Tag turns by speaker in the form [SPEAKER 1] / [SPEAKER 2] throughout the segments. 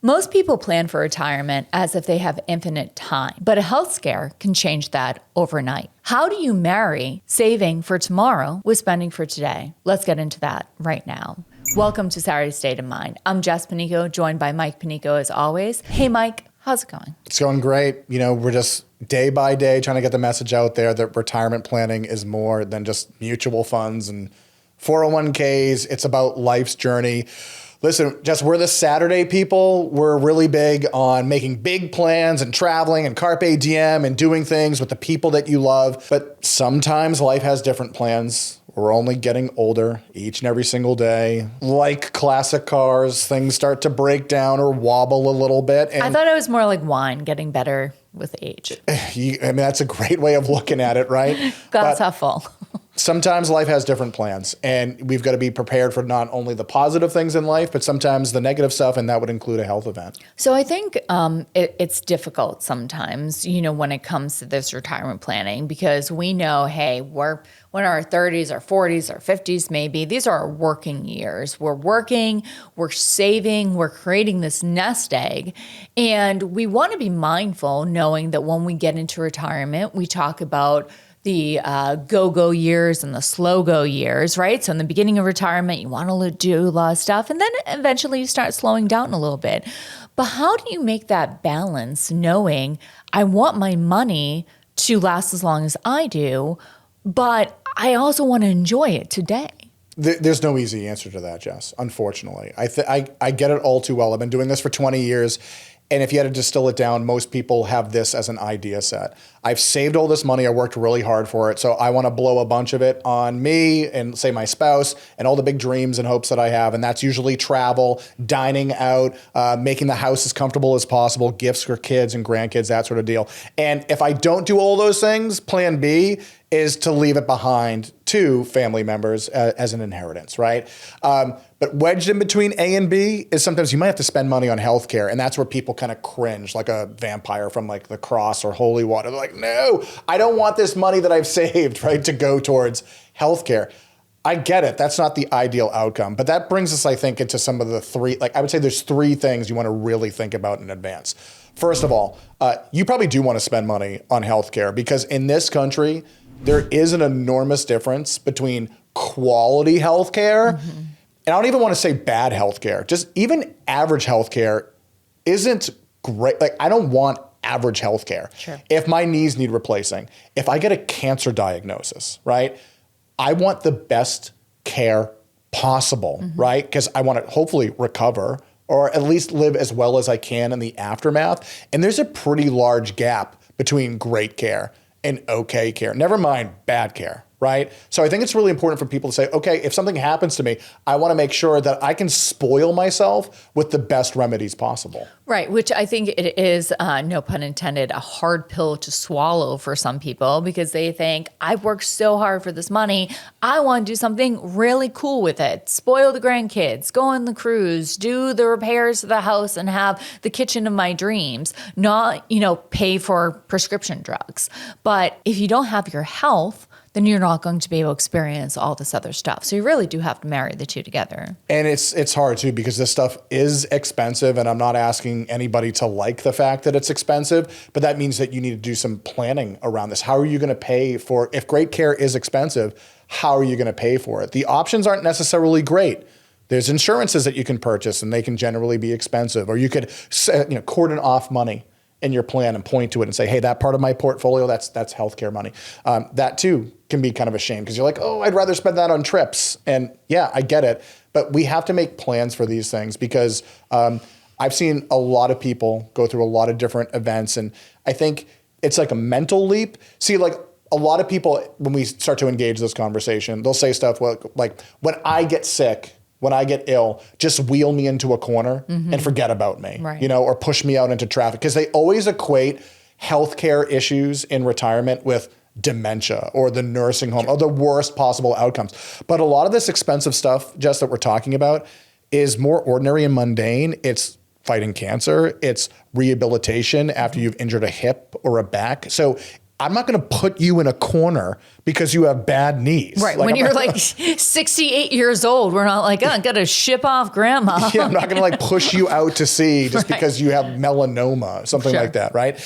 [SPEAKER 1] Most people plan for retirement as if they have infinite time, but a health scare can change that overnight. How do you marry saving for tomorrow with spending for today? Let's get into that right now. Welcome to Saturday State of Mind. I'm Jess Panico, joined by Mike Panico as always. Hey, Mike, how's it going?
[SPEAKER 2] It's going great. You know, we're just day by day trying to get the message out there that retirement planning is more than just mutual funds and 401ks. It's about life's journey. Listen, Jess, we're the Saturday people. We're really big on making big plans and traveling and carpe diem and doing things with the people that you love. But sometimes life has different plans. We're only getting older each and every single day. Like classic cars, things start to break down or wobble a little bit. And
[SPEAKER 1] I thought it was more like wine, getting better with age.
[SPEAKER 2] I mean, that's a great way of looking at it, right?
[SPEAKER 1] Glass half full.
[SPEAKER 2] Sometimes life has different plans, and we've got to be prepared for not only the positive things in life, but sometimes the negative stuff, and that would include a health event.
[SPEAKER 1] So I think it's difficult sometimes, you know, when it comes to this retirement planning, because we know, hey, we're in our 30s, our 40s, our 50s, maybe. These are our working years. We're working, we're saving, we're creating this nest egg. And we want to be mindful knowing that when we get into retirement, we talk about the go-go years and the slow-go years, right? So in the beginning of retirement, you want to do a lot of stuff, and then eventually you start slowing down a little bit. But how do you make that balance knowing I want my money to last as long as I do, but I also want to enjoy it today?
[SPEAKER 2] There's no easy answer to that, Jess, unfortunately. I get it all too well. I've been doing this for 20 years. And if you had to distill it down, most people have this as an idea set. I've saved all this money. I worked really hard for it. So I want to blow a bunch of it on me and say my spouse and all the big dreams and hopes that I have. And that's usually travel, dining out, making the house as comfortable as possible, gifts for kids and grandkids, that sort of deal. And if I don't do all those things, plan B is to leave it behind to family members as an inheritance, right? But wedged in between A and B is sometimes you might have to spend money on healthcare, and that's where people kind of cringe, like a vampire from like the cross or holy water. They're like, no, I don't want this money that I've saved, right, to go towards healthcare. I get it. That's not the ideal outcome. But that brings us, I think, into some of the three, like I would say there's three things you want to really think about in advance. First of all, you probably do want to spend money on healthcare because in this country, there is an enormous difference between quality healthcare and I don't even want to say bad healthcare. Just even average healthcare isn't great. Like I don't want average healthcare.
[SPEAKER 1] Sure.
[SPEAKER 2] If my knees need replacing, if I get a cancer diagnosis, right? I want the best care possible, right? Because I want to hopefully recover or at least live as well as I can in the aftermath. And there's a pretty large gap between great care and okay care. Never mind bad care, right? So I think it's really important for people to say, okay, if something happens to me, I want to make sure that I can spoil myself with the best remedies possible.
[SPEAKER 1] Right, which I think it is, no pun intended, a hard pill to swallow for some people because they think, I've worked so hard for this money, I want to do something really cool with it. Spoil the grandkids, go on the cruise, do the repairs to the house and have the kitchen of my dreams, not, pay for prescription drugs. But if you don't have your health, then you're not going to be able to experience all this other stuff. So you really do have to marry the two together.
[SPEAKER 2] And it's hard too because this stuff is expensive and I'm not asking anybody to like the fact that it's expensive, but that means that you need to do some planning around this. How are you going to pay for, if great care is expensive, how are you going to pay for it? The options aren't necessarily great. There's insurances that you can purchase and they can generally be expensive, or you could cordon off money in your plan and point to it and say, hey, that part of my portfolio, that's healthcare money. That too can be kind of a shame because you're like, oh, I'd rather spend that on trips. And yeah, I get it. But we have to make plans for these things because I've seen a lot of people go through a lot of different events. And I think it's like a mental leap. See, like a lot of people, when we start to engage this conversation, they'll say stuff like when I get sick, when I get ill, just wheel me into a corner and forget about me,
[SPEAKER 1] right.
[SPEAKER 2] Or push me out into traffic. Because they always equate healthcare issues in retirement with dementia or the nursing home or the worst possible outcomes. But a lot of this expensive stuff, Jess, that we're talking about is more ordinary and mundane. It's fighting cancer. It's rehabilitation after you've injured a hip or a back. So I'm not going to put you in a corner because you have bad knees.
[SPEAKER 1] Right. When you're like 68 years old, we're not like, oh, I got to ship off grandma.
[SPEAKER 2] Yeah, I'm not going to like push you out to sea just because you have melanoma, something like that, right?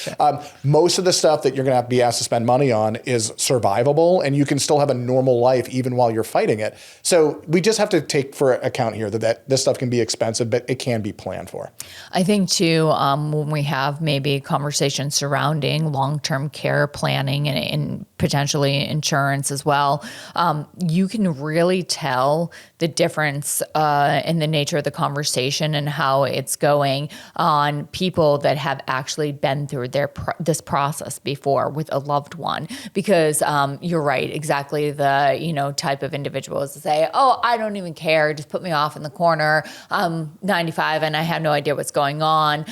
[SPEAKER 2] Most of the stuff that you're going to have to be asked to spend money on is survivable, and you can still have a normal life even while you're fighting it. So we just have to take for account here that this stuff can be expensive, but it can be planned for.
[SPEAKER 1] I think too, when we have maybe conversations surrounding long-term care planning and potentially insurance as well, you can really tell the difference in the nature of the conversation and how it's going on people that have actually been through this process before with a loved one. Because you're right, exactly the type of individuals to say, oh, I don't even care, just put me off in the corner. I'm 95 and I have no idea what's going on.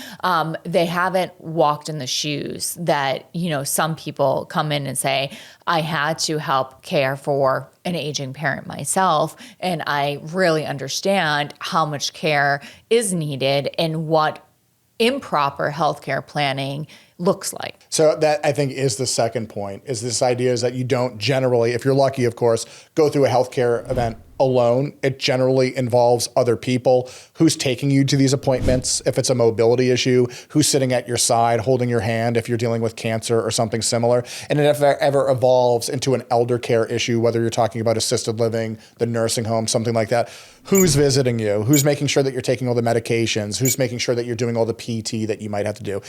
[SPEAKER 1] They haven't walked in the shoes that some people come in and say, I had to help care for an aging parent myself, and I really understand how much care is needed and what improper healthcare planning looks like.
[SPEAKER 2] So that, I think, is the second point, is this idea is that you don't generally, if you're lucky, of course, go through a healthcare event alone. It generally involves other people. Who's taking you to these appointments if it's a mobility issue, who's sitting at your side holding your hand if you're dealing with cancer or something similar. And if it ever evolves into an elder care issue, whether you're talking about assisted living, the nursing home, something like that, who's visiting you, who's making sure that you're taking all the medications, who's making sure that you're doing all the PT that you might have to do.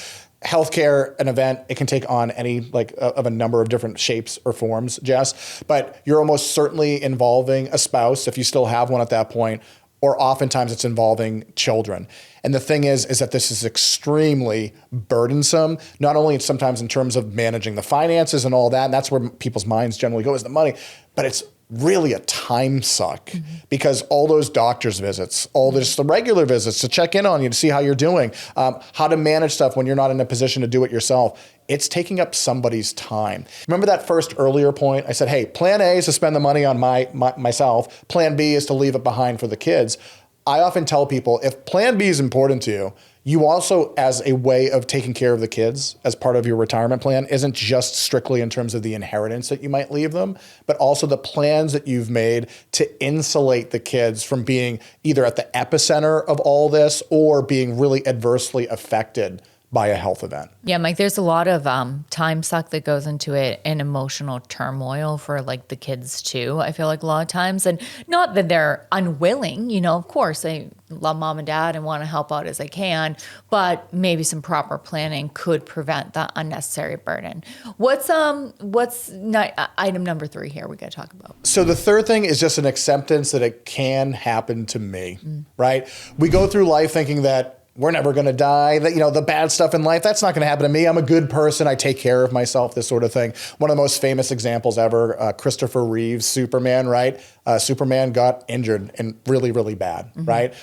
[SPEAKER 2] Healthcare, an event, it can take on any of a number of different shapes or forms, Jess, but you're almost certainly involving a spouse if you still have one at that point, or oftentimes it's involving children. And the thing is that this is extremely burdensome, not only sometimes in terms of managing the finances and all that, and that's where people's minds generally go is the money, but it's really a time suck because all those doctor's visits, all just the regular visits to check in on you to see how you're doing, how to manage stuff when you're not in a position to do it yourself. It's taking up somebody's time. Remember that first earlier point? I said, hey, plan A is to spend the money on myself. Plan B is to leave it behind for the kids. I often tell people, if plan B is important to you, you also, as a way of taking care of the kids as part of your retirement plan, isn't just strictly in terms of the inheritance that you might leave them, but also the plans that you've made to insulate the kids from being either at the epicenter of all this or being really adversely affected by a health event.
[SPEAKER 1] Yeah, Mike, there's a lot of time suck that goes into it and emotional turmoil for like the kids too. I feel like a lot of times, and not that they're unwilling, of course they love mom and dad and want to help out as they can, but maybe some proper planning could prevent that unnecessary burden. What's item number 3 here we got to talk about?
[SPEAKER 2] So the third thing is just an acceptance that it can happen to me, right? We go through life thinking that we're never going to die, that, the bad stuff in life, that's not going to happen to me. I'm a good person. I take care of myself, this sort of thing. One of the most famous examples ever, Christopher Reeve's Superman, right? Superman got injured and really, really bad, right?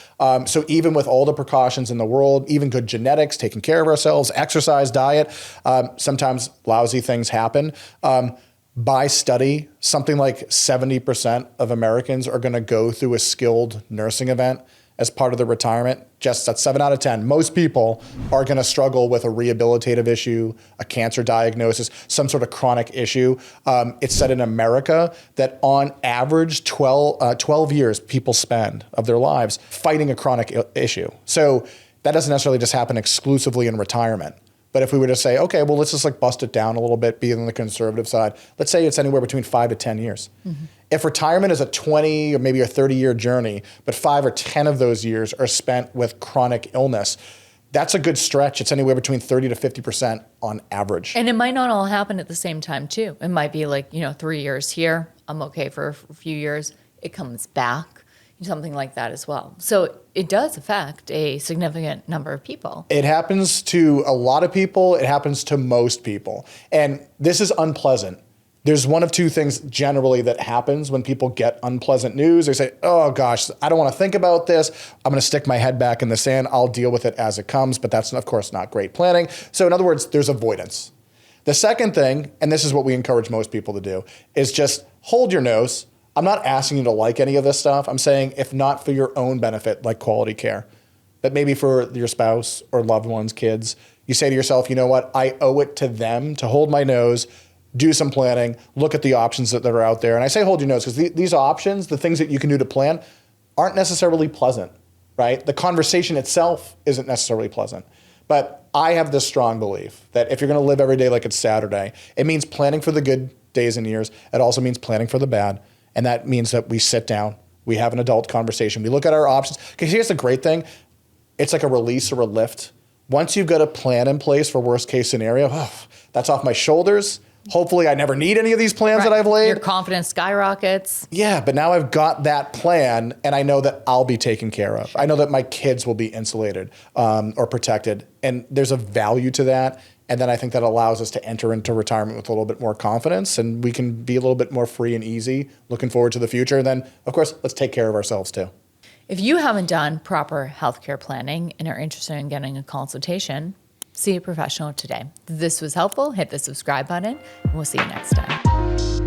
[SPEAKER 2] So even with all the precautions in the world, even good genetics, taking care of ourselves, exercise, diet, sometimes lousy things happen. By study, something like 70% of Americans are going to go through a skilled nursing event as part of the retirement. Just that's 7 out of 10. Most people are going to struggle with a rehabilitative issue, a cancer diagnosis, some sort of chronic issue. It's said in America that on average 12 years people spend of their lives fighting a chronic issue. So that doesn't necessarily just happen exclusively in retirement. But if we were to say, okay, well, let's just bust it down a little bit, be on the conservative side. Let's say it's anywhere between 5 to 10 years. If retirement is a 20 or maybe a 30-year journey, but 5 or 10 of those years are spent with chronic illness, that's a good stretch. It's anywhere between 30 to 50% on average.
[SPEAKER 1] And it might not all happen at the same time too. It might be like, 3 years here, I'm okay for a few years, it comes back, something like that as well. So it does affect a significant number of people. It
[SPEAKER 2] happens to a lot of people. It happens to most people. And this is unpleasant. There's one of two things generally that happens when people get unpleasant news. They say, oh gosh, I don't want to think about this. I'm going to stick my head back in the sand. I'll deal with it as it comes. But that's, of course, not great planning. So in other words, there's avoidance. The second thing, and this is what we encourage most people to do, is just hold your nose. I'm not asking you to like any of this stuff. I'm saying if not for your own benefit, like quality care, but maybe for your spouse or loved ones, kids, you say to yourself, you know what? I owe it to them to hold my nose, do some planning, look at the options that are out there. And I say hold your nose because these options, the things that you can do to plan, aren't necessarily pleasant, right? The conversation itself isn't necessarily pleasant. But I have this strong belief that if you're going to live every day like it's Saturday, it means planning for the good days and years. It also means planning for the bad. And that means that we sit down, we have an adult conversation, we look at our options. Because here's the great thing. It's like a release or a lift. Once you've got a plan in place for worst case scenario, that's off my shoulders. Hopefully I never need any of these plans that I've laid.
[SPEAKER 1] Your confidence skyrockets.
[SPEAKER 2] Yeah, but now I've got that plan and I know that I'll be taken care of. I know that my kids will be insulated or protected. And there's a value to that. And then I think that allows us to enter into retirement with a little bit more confidence and we can be a little bit more free and easy looking forward to the future. And then, of course, let's take care of ourselves too.
[SPEAKER 1] If you haven't done proper healthcare planning and are interested in getting a consultation, see a professional today. If this was helpful, hit the subscribe button and we'll see you next time.